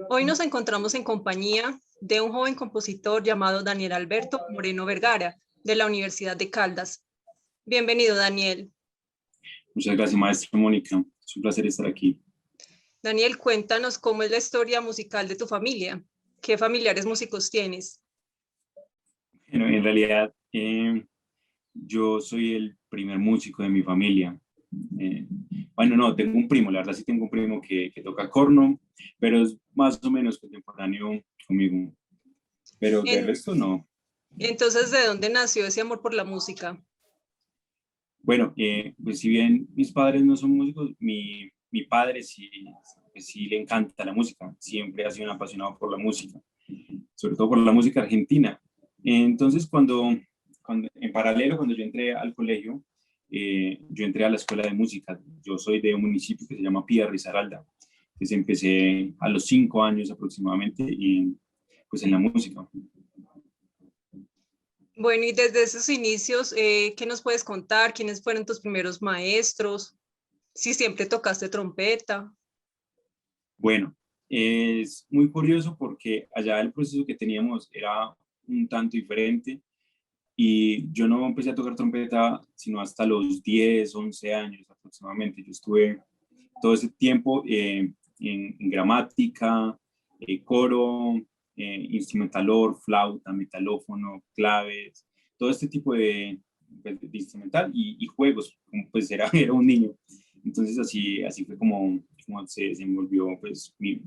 Hoy nos encontramos en compañía de un joven compositor llamado Daniel Alberto Moreno Vergara, de la Universidad de Caldas. Bienvenido, Daniel. Muchas gracias, maestra Mónica. Es un placer estar aquí. Daniel, cuéntanos cómo es la historia musical de tu familia. ¿Qué familiares músicos tienes? Bueno, en realidad, yo soy el primer músico de mi familia. Eh, bueno, no, tengo un primo, la verdad sí tengo un primo que toca corno, pero es más o menos contemporáneo conmigo. Pero de En- resto, no. entonces, ¿de dónde nació ese amor por la música? Bueno, pues si bien mis padres no son músicos, mi padre sí, pues sí le encanta la música. Siempre ha sido un apasionado por la música, sobre todo por la música argentina. Entonces, cuando en paralelo, cuando yo entré al colegio, yo entré a la escuela de música. Yo soy de un municipio que se llama Pía Risaralda. Entonces empecé a los 5 años aproximadamente y pues en la música. Bueno, y desde esos inicios, ¿qué nos puedes contar? ¿Quiénes fueron tus primeros maestros? Si siempre tocaste trompeta. Bueno, es muy curioso porque allá el proceso que teníamos era un tanto diferente y yo no empecé a tocar trompeta sino hasta los 10, 11 años aproximadamente. Yo estuve todo ese tiempo en gramática, coro, instrumentalor, flauta, metalófono, claves, todo este tipo pues, de instrumental y juegos, como pues era un niño. Entonces así fue como se desenvolvió pues, mi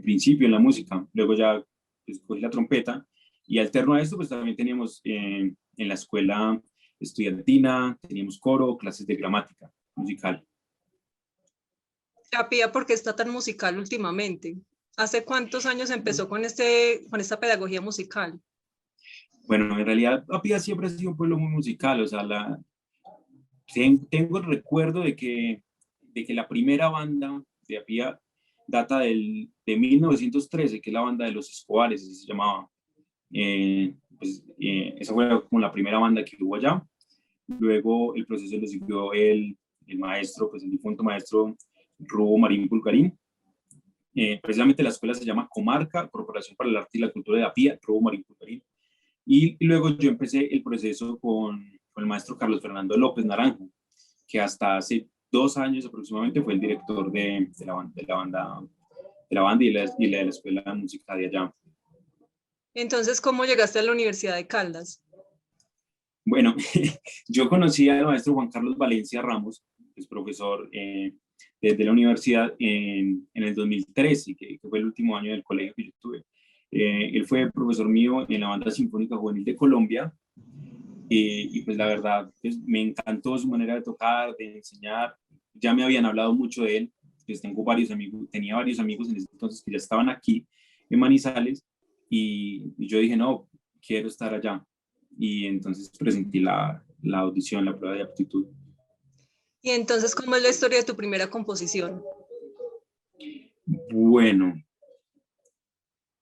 principio en la música. Luego ya pues, cogí la trompeta y alterno a esto pues también teníamos en la escuela estudiantina, teníamos coro, clases de gramática musical. Pía, ¿por qué está tan musical últimamente? ¿Hace cuántos años empezó con esta pedagogía musical? Bueno, en realidad Apia siempre ha sido un pueblo muy musical, o sea, tengo el recuerdo de que la primera banda de Apia data de 1913, que es la banda de los Escobares, así se llamaba. Esa fue como la primera banda que hubo allá. Luego el proceso lo siguió el maestro, pues el difunto maestro Rubo Marín Pulgarín. Precisamente la escuela se llama Comarca, Corporación para el Arte y la Cultura de Apia, Rubo Marín Pulgarín. Y luego yo empecé el proceso con el maestro Carlos Fernando López Naranjo, que hasta hace 2 años aproximadamente fue el director de la banda y la escuela de música de allá. Entonces, ¿cómo llegaste a la Universidad de Caldas? Bueno, yo conocí al maestro Juan Carlos Valencia Ramos, que es profesor desde la universidad en el 2013, que fue el último año del colegio que yo tuve. Él fue profesor mío en la Banda Sinfónica Juvenil de Colombia y pues la verdad pues, me encantó su manera de tocar, de enseñar. Ya me habían hablado mucho de él, pues tenía varios amigos en ese entonces que ya estaban aquí en Manizales y yo dije, no, quiero estar allá. Y entonces presenté la audición, la prueba de aptitud. Y entonces, ¿cómo es la historia de tu primera composición? Bueno,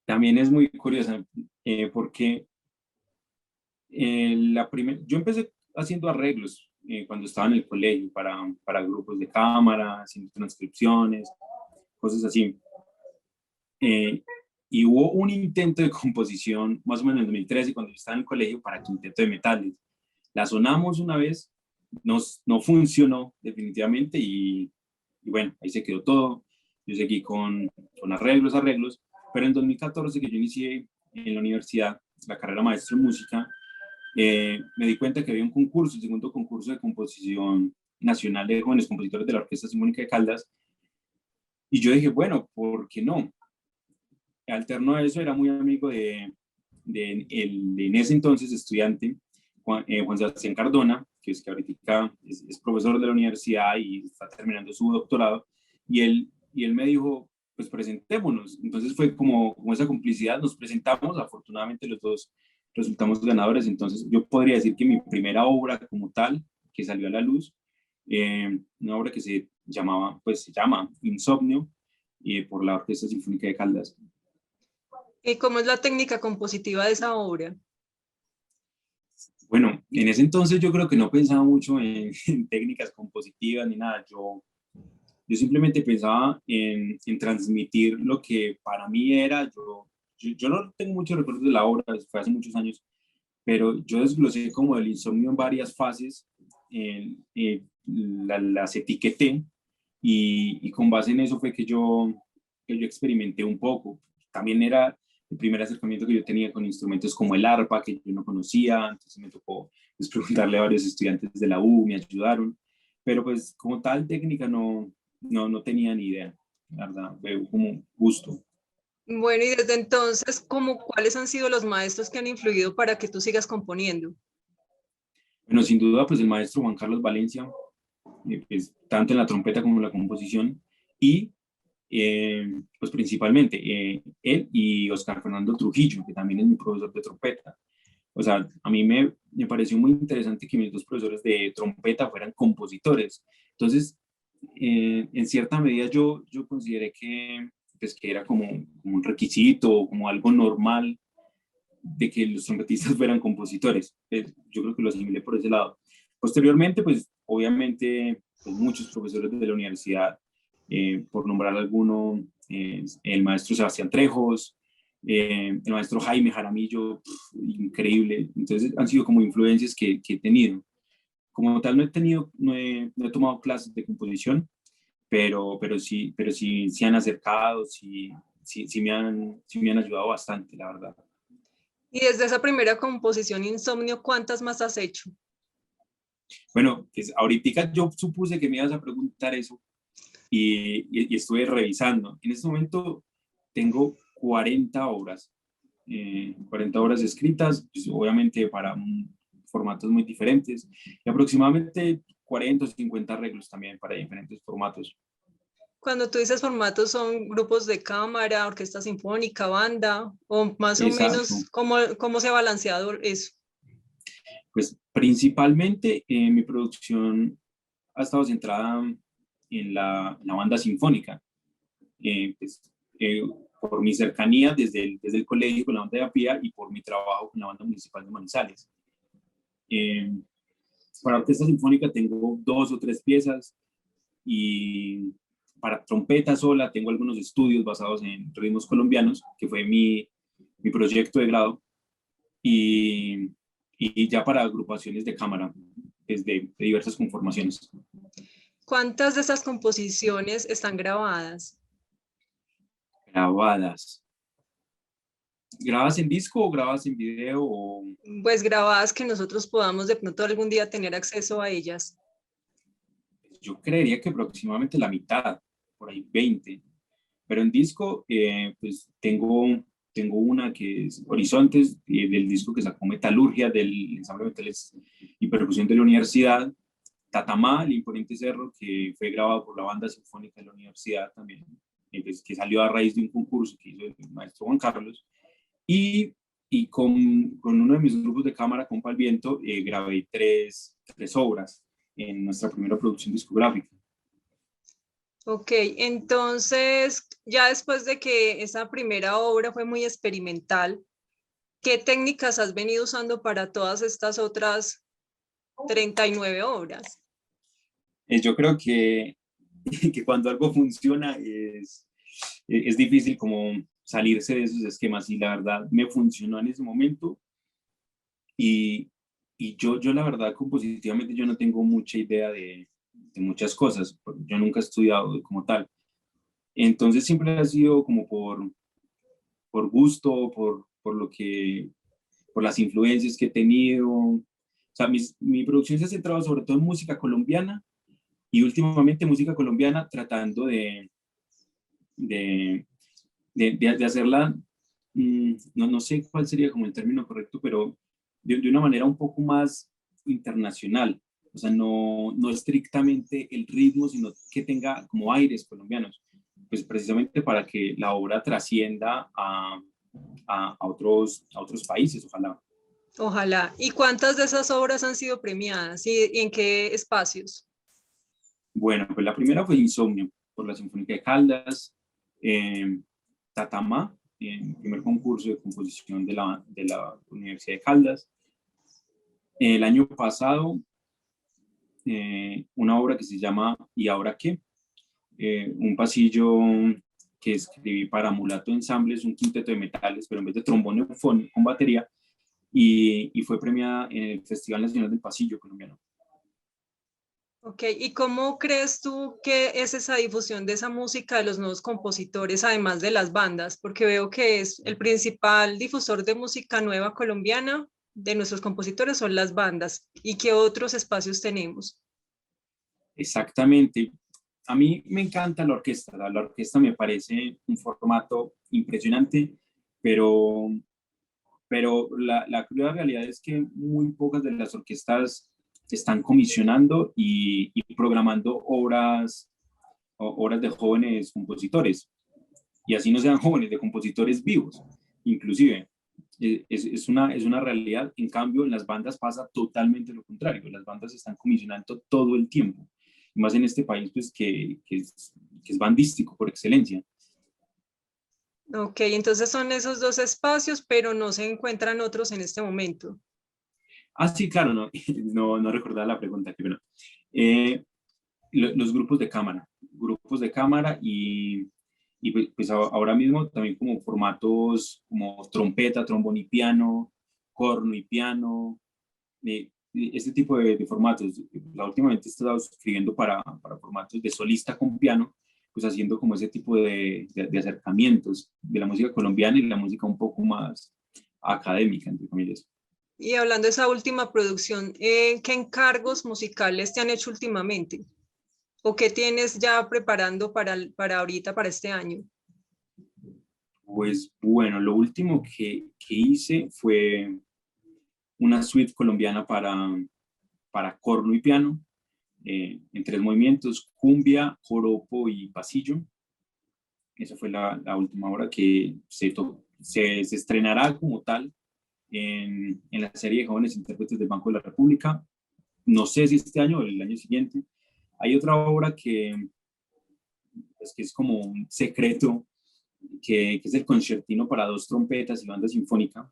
también es muy curiosa porque yo empecé haciendo arreglos cuando estaba en el colegio para grupos de cámara, haciendo transcripciones, cosas así. Eh, y hubo un intento de composición más o menos en 2013 cuando yo estaba en el colegio para Quinteto de Metales. La sonamos una vez, no funcionó definitivamente y bueno, ahí se quedó todo. Yo seguí con arreglos, pero en 2014 que yo inicié en la universidad la carrera maestro en música, me di cuenta que había un concurso, el segundo concurso de composición nacional de jóvenes compositores de la Orquesta Sinfónica de Caldas, y yo dije, bueno, ¿por qué no? Alterno a eso, era muy amigo de en ese entonces estudiante, Juan Sebastián Cardona, que ahorita es profesor de la universidad y está terminando su doctorado, y él me dijo, pues presentémonos. Entonces fue como esa complicidad, nos presentamos, afortunadamente los dos resultamos ganadores, entonces yo podría decir que mi primera obra como tal, que salió a la luz, una obra que se llama Insomnio, por la Orquesta Sinfónica de Caldas. ¿Y cómo es la técnica compositiva de esa obra? Bueno, en ese entonces yo creo que no pensaba mucho en técnicas compositivas ni nada. Yo Yo simplemente pensaba en transmitir lo que para mí era, yo no tengo muchos recuerdos de la obra, fue hace muchos años, pero yo desglosé como el insomnio en varias fases, las etiqueté y con base en eso fue que yo experimenté un poco. También era el primer acercamiento que yo tenía con instrumentos como el arpa, que yo no conocía, entonces me tocó pues, preguntarle a varios estudiantes de la U, me ayudaron, pero pues como tal técnica no tenía ni idea, la verdad, fue como un gusto. Bueno, y desde entonces, ¿cuáles han sido los maestros que han influido para que tú sigas componiendo? Bueno, sin duda, pues el maestro Juan Carlos Valencia, pues, tanto en la trompeta como en la composición, y pues principalmente él y Oscar Fernando Trujillo, que también es mi profesor de trompeta. O sea, a mí me pareció muy interesante que mis dos profesores de trompeta fueran compositores. Entonces, en cierta medida yo consideré pues, que era como un requisito, como algo normal de que los trompetistas fueran compositores. Yo creo que lo asimilé por ese lado. Posteriormente, pues obviamente, pues, muchos profesores de la universidad, por nombrar alguno, el maestro Sebastián Trejos, el maestro Jaime Jaramillo, increíble. Entonces han sido como influencias que he tenido. Como tal, no he tomado clases de composición, pero sí han acercado, sí me han ayudado bastante, la verdad. Y desde esa primera composición Insomnio, ¿cuántas más has hecho? Bueno, pues ahorita yo supuse que me ibas a preguntar eso y estuve revisando. En este momento tengo 40 obras, 40 obras escritas, pues obviamente para formatos muy diferentes, y aproximadamente 40 o 50 arreglos también para diferentes formatos. Cuando tú dices formatos, ¿son grupos de cámara, orquesta sinfónica, banda? O más o Exacto. menos, ¿cómo se ha balanceado eso? Pues principalmente mi producción ha estado centrada en la banda sinfónica. Pues, eh, por mi cercanía desde el colegio con la banda de APIA y por mi trabajo con la banda municipal de Manizales. Eh, para orquesta sinfónica tengo 2 o 3 piezas y para trompeta sola tengo algunos estudios basados en ritmos colombianos, que fue mi proyecto de grado, y, y ya para agrupaciones de cámara, de diversas conformaciones. ¿Cuántas de esas composiciones están grabadas? Grabadas. ¿Grabas en disco o grabas en video? Pues grabadas que nosotros podamos de pronto algún día tener acceso a ellas. Yo creería que aproximadamente la mitad, por ahí 20. Pero en disco, pues tengo una que es Horizontes, del disco que sacó Metalurgia, del ensamble de metales y percusión de la universidad. Tatamá, el imponente cerro, que fue grabado por la banda sinfónica de la universidad también, pues, que salió a raíz de un concurso que hizo el maestro Juan Carlos. Y con uno de mis grupos de cámara, Compa el Viento, grabé tres obras en nuestra primera producción discográfica. Ok, entonces ya después de que esa primera obra fue muy experimental, ¿qué técnicas has venido usando para todas estas otras 39 obras? Yo creo que cuando algo funciona es difícil como salirse de esos esquemas y la verdad me funcionó en ese momento y, y yo la verdad compositivamente yo no tengo mucha idea de muchas cosas, yo nunca he estudiado como tal, entonces siempre ha sido como por gusto, por las influencias que he tenido, o sea, mi producción se ha centrado sobre todo en música colombiana y últimamente música colombiana tratando de, de hacerla, no sé cuál sería como el término correcto, pero de una manera un poco más internacional. O sea, no estrictamente el ritmo, sino que tenga como aires colombianos. Pues precisamente para que la obra trascienda a otros países, ojalá. Ojalá. ¿Y cuántas de esas obras han sido premiadas y en qué espacios? Bueno, pues la primera fue Insomnio, por la Sinfónica de Caldas, eh, Tatamá, en el primer concurso de composición de la Universidad de Caldas. El año pasado, una obra que se llama ¿Y ahora qué? un pasillo que escribí para Mulato Ensambles, un quinteto de metales, pero en vez de trombón con batería, y fue premiada en el Festival Nacional del Pasillo colombiano. Ok, ¿y cómo crees tú que es esa difusión de esa música de los nuevos compositores, además de las bandas? Porque veo que es el principal difusor de música nueva colombiana de nuestros compositores son las bandas. ¿Y qué otros espacios tenemos? Exactamente. A mí me encanta la orquesta. La orquesta me parece un formato impresionante, pero, pero la cruda realidad es que muy pocas de las orquestas están comisionando y programando obras de jóvenes compositores. Y así no sean jóvenes, de compositores vivos, inclusive. Es una realidad. En cambio, en las bandas pasa totalmente lo contrario. Las bandas están comisionando todo el tiempo. Y más en este país, pues, que es bandístico por excelencia. Ok, entonces son esos dos espacios, pero no se encuentran otros en este momento. Ah, sí, claro, no, no recordaba la pregunta. Que bueno. Los grupos de cámara y pues ahora mismo también como formatos como trompeta, trombón y piano, corno y piano, este tipo de formatos. Últimamente he estado escribiendo para formatos de solista con piano, pues haciendo como ese tipo de acercamientos de la música colombiana y la música un poco más académica, entre comillas. Y hablando de esa última producción, ¿qué encargos musicales te han hecho últimamente? ¿O qué tienes ya preparando para ahorita, para este año? Pues bueno, lo último que hice fue una suite colombiana para corno y piano, en tres movimientos, cumbia, joropo y pasillo. Esa fue la última obra que se estrenará como tal en la serie de jóvenes intérpretes del Banco de la República. No sé si este año o el año siguiente. Hay otra obra que es como un secreto, que es el concertino para dos trompetas y banda sinfónica,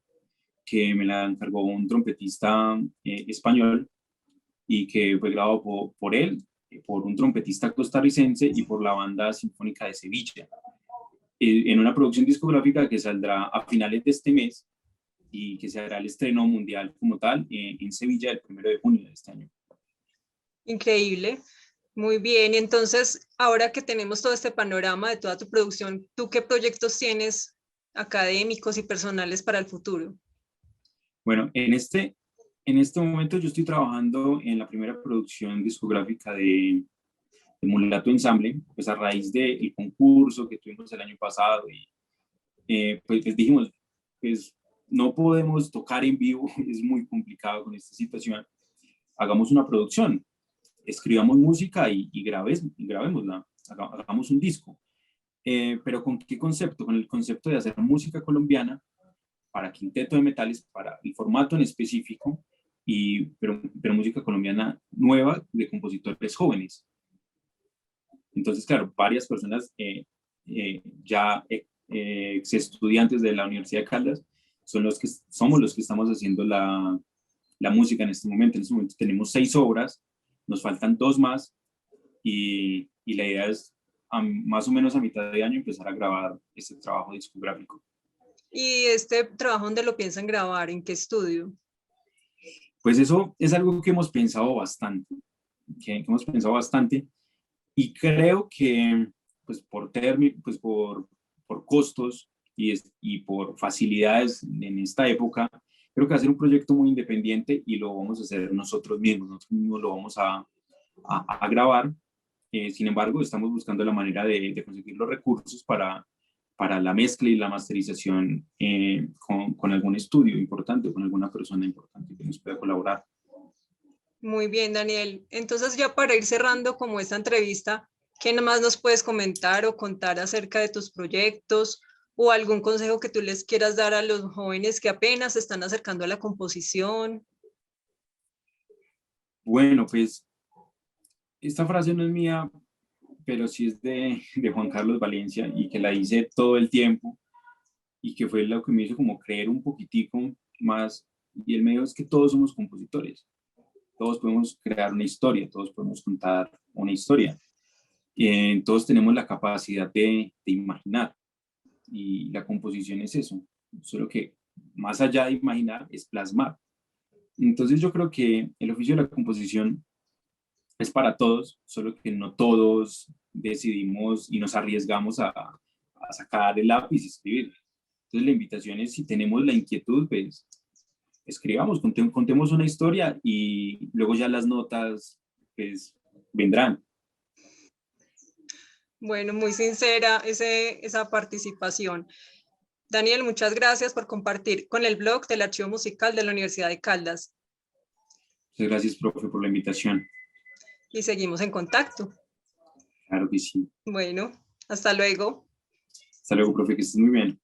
que me la encargó un trompetista español y que fue grabado por él, por un trompetista costarricense y por la Banda Sinfónica de Sevilla, en una producción discográfica que saldrá a finales de este mes y que se hará el estreno mundial como tal en Sevilla el 1 de junio de este año. Increíble. Muy bien. Y entonces, ahora que tenemos todo este panorama de toda tu producción, ¿tú qué proyectos tienes académicos y personales para el futuro? Bueno, en este momento yo estoy trabajando en la primera producción discográfica de Mulato Ensamble, pues a raíz del concurso que tuvimos el año pasado y pues les dijimos, pues no podemos tocar en vivo, es muy complicado con esta situación, hagamos una producción, escribamos música y grabémosla, hagamos un disco. Pero ¿con qué concepto? Con el concepto de hacer música colombiana para quinteto de metales, para el formato en específico, pero música colombiana nueva de compositores jóvenes. Entonces, claro, varias personas ya estudiantes de la Universidad de Caldas somos los que estamos haciendo la música en este momento. En este momento tenemos 6 obras, nos faltan 2 más y la idea es más o menos a mitad de año empezar a grabar este trabajo discográfico. ¿Y este trabajo dónde lo piensan grabar? ¿En qué estudio? Pues eso es algo que hemos pensado bastante, que hemos pensado bastante y creo que pues por costos y por facilidades en esta época, creo que va a ser un proyecto muy independiente y lo vamos a hacer nosotros mismos lo vamos a grabar. Sin embargo, estamos buscando la manera de conseguir los recursos para la mezcla y la masterización con algún estudio importante o con alguna persona importante que nos pueda colaborar. Muy bien, Daniel. Entonces, ya para ir cerrando como esta entrevista, ¿qué nomás nos puedes comentar o contar acerca de tus proyectos o algún consejo que tú les quieras dar a los jóvenes que apenas se están acercando a la composición? Bueno, pues esta frase no es mía, pero sí es de Juan Carlos Valencia y que la hice todo el tiempo y que fue lo que me hizo como creer un poquitico más. Y el medio es que todos somos compositores, todos podemos crear una historia, todos podemos contar una historia. Todos tenemos la capacidad de imaginar y la composición es eso, solo que más allá de imaginar es plasmar. Entonces yo creo que el oficio de la composición es para todos, solo que no todos decidimos y nos arriesgamos a sacar el lápiz y escribir. Entonces la invitación es, si tenemos la inquietud, pues escribamos, contemos una historia y luego ya las notas pues vendrán. Bueno, muy sincera esa participación. Daniel, muchas gracias por compartir con el blog del Archivo Musical de la Universidad de Caldas. Muchas gracias, profe, por la invitación. Y seguimos en contacto. Claro que sí. Bueno, hasta luego. Hasta luego, profe, que estés muy bien.